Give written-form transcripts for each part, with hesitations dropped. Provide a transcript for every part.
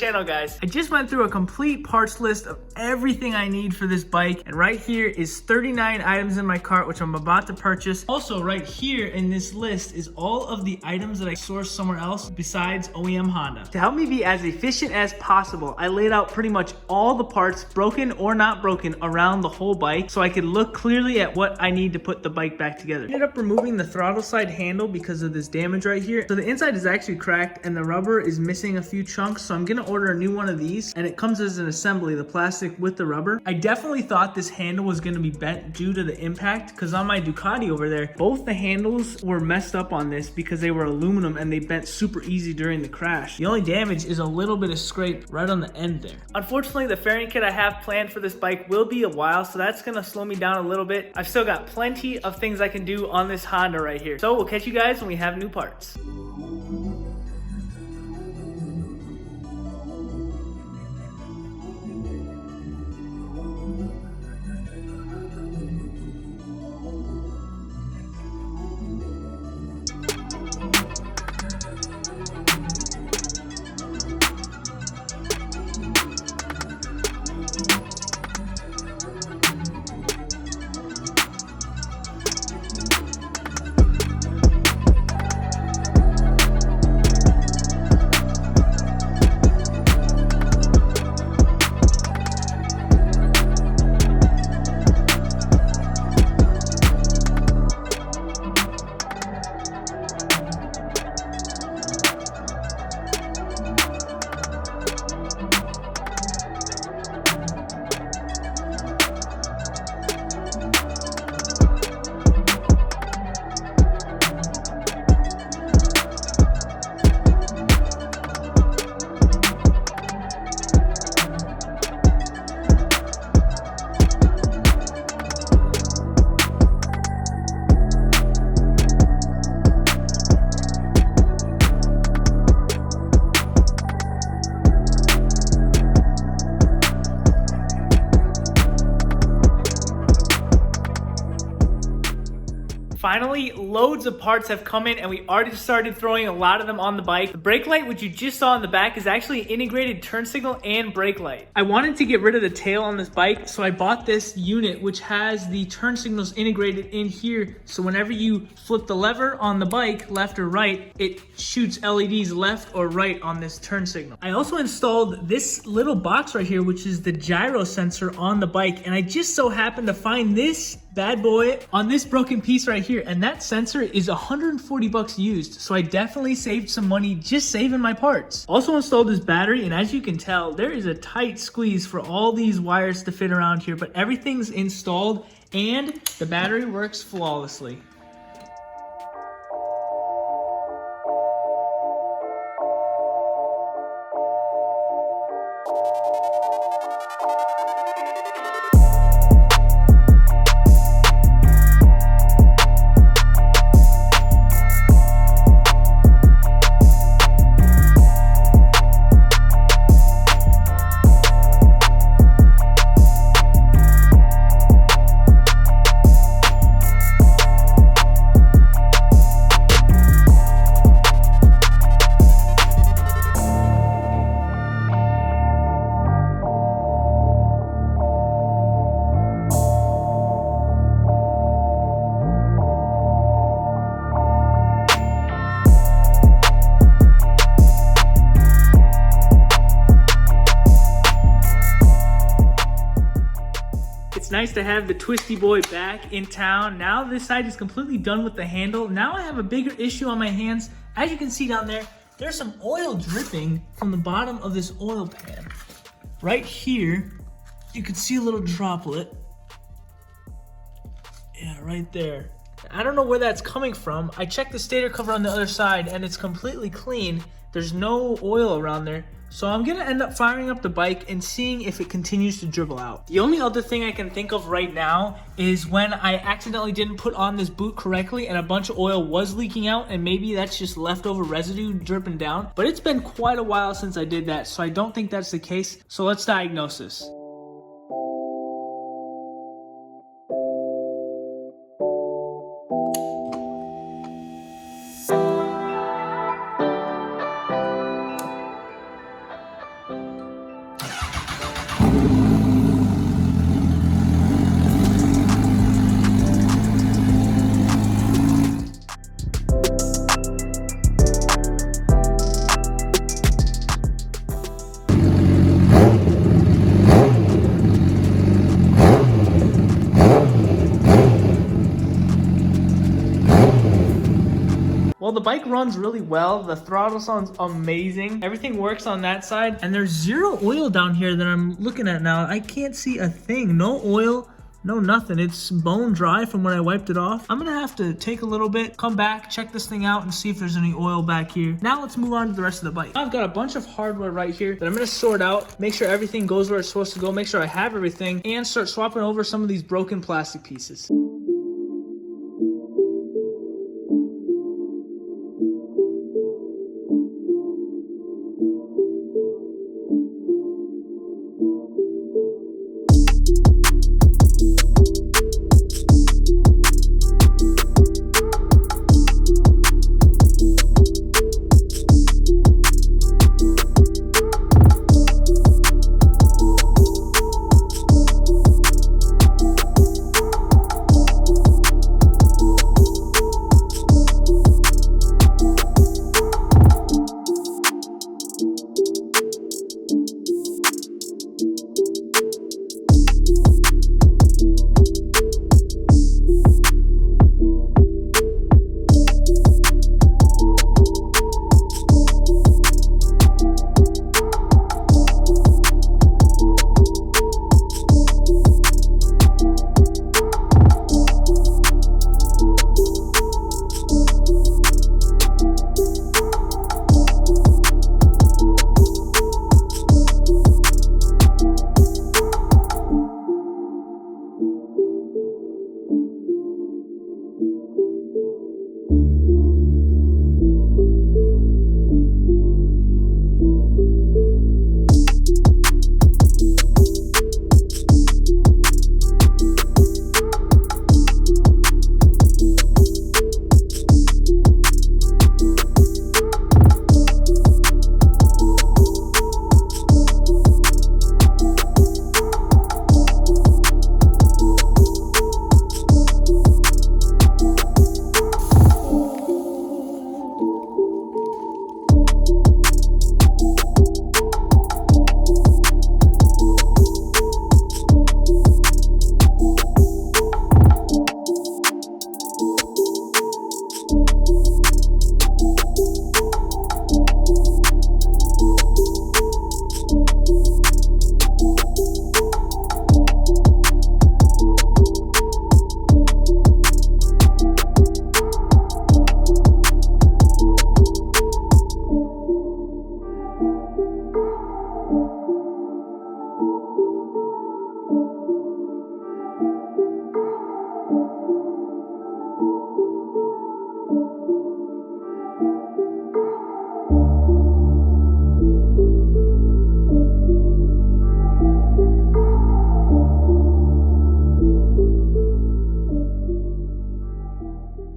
channel, guys. I just went through a complete parts list of everything I need for this bike, and right here is 39 items in my cart, which I'm about to purchase. Also, right here in this list is all of the items that I sourced somewhere else besides OEM Honda. To help me be as efficient as possible, I laid out pretty much all the parts, broken or not broken, around the whole bike so I could look clearly at what I need to put the bike back together. I ended up removing the throttle side handle because of this damage right here. So the inside is actually cracked and the rubber is missing a few chunks, so I'm gonna order a new one of these, and it comes as an assembly, the plastic with the rubber. I definitely thought this handle was gonna be bent due to the impact, because on my Ducati over there, both the handles were messed up on this because they were aluminum and they bent super easy during the crash. The only damage is a little bit of scrape right on the end there. Unfortunately, the fairing kit I have planned for this bike will be a while, so that's gonna slow me down a little bit. I've still got plenty of things I can do on this Honda right here. So we'll catch you guys when we have new parts. Finally, loads of parts have come in and we already started throwing a lot of them on the bike. The brake light, which you just saw in the back, is actually an integrated turn signal and brake light. I wanted to get rid of the tail on this bike, so I bought this unit which has the turn signals integrated in here. So whenever you flip the lever on the bike, left or right, it shoots LEDs left or right on this turn signal. I also installed this little box right here, which is the gyro sensor on the bike. And I just so happened to find this bad boy on this broken piece right here, and that sensor is 140 bucks used, so I definitely saved some money just saving my parts. Also installed this battery, and as you can tell, there is a tight squeeze for all these wires to fit around here, but everything's installed and the battery works flawlessly. It's nice to have the twisty boy back in town. Now this side is completely done with the handle. Now I have a bigger issue on my hands. As you can see down there, there's some oil dripping from the bottom of this oil pan. Right here, you can see a little droplet. Yeah, right there. I don't know where that's coming from. I checked the stator cover on the other side and it's completely clean. There's no oil around there. So I'm gonna end up firing up the bike and seeing if it continues to dribble out. The only other thing I can think of right now is when I accidentally didn't put on this boot correctly and a bunch of oil was leaking out, and maybe that's just leftover residue dripping down. But it's been quite a while since I did that, so I don't think that's the case. So let's diagnose this. Well, the bike runs really well. The throttle sounds amazing. Everything works on that side. And there's zero oil down here that I'm looking at now. I can't see a thing. No oil. No, nothing. It's bone dry from when I wiped it off. I'm gonna have to take a little bit, come back, check this thing out, and see if there's any oil back here. Now let's move on to the rest of the bike. I've got a bunch of hardware right here that I'm gonna sort out, make sure everything goes where it's supposed to go, make sure I have everything, and start swapping over some of these broken plastic pieces.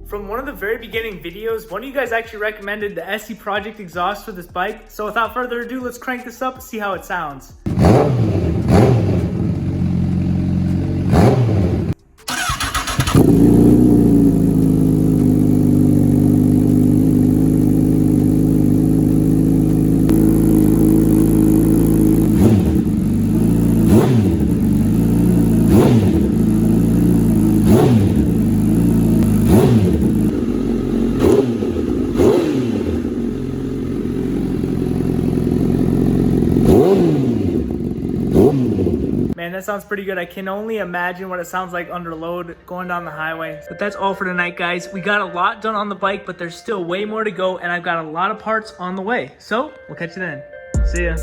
From one of the very beginning videos, one of you guys actually recommended the SE Project exhaust for this bike. So without further ado, let's crank this up and see how it sounds. Man, that sounds pretty good. I can only imagine what it sounds like under load going down the highway. But that's all for tonight, guys. We got a lot done on the bike, but there's still way more to go, and I've got a lot of parts on the way. So we'll catch you then. See ya.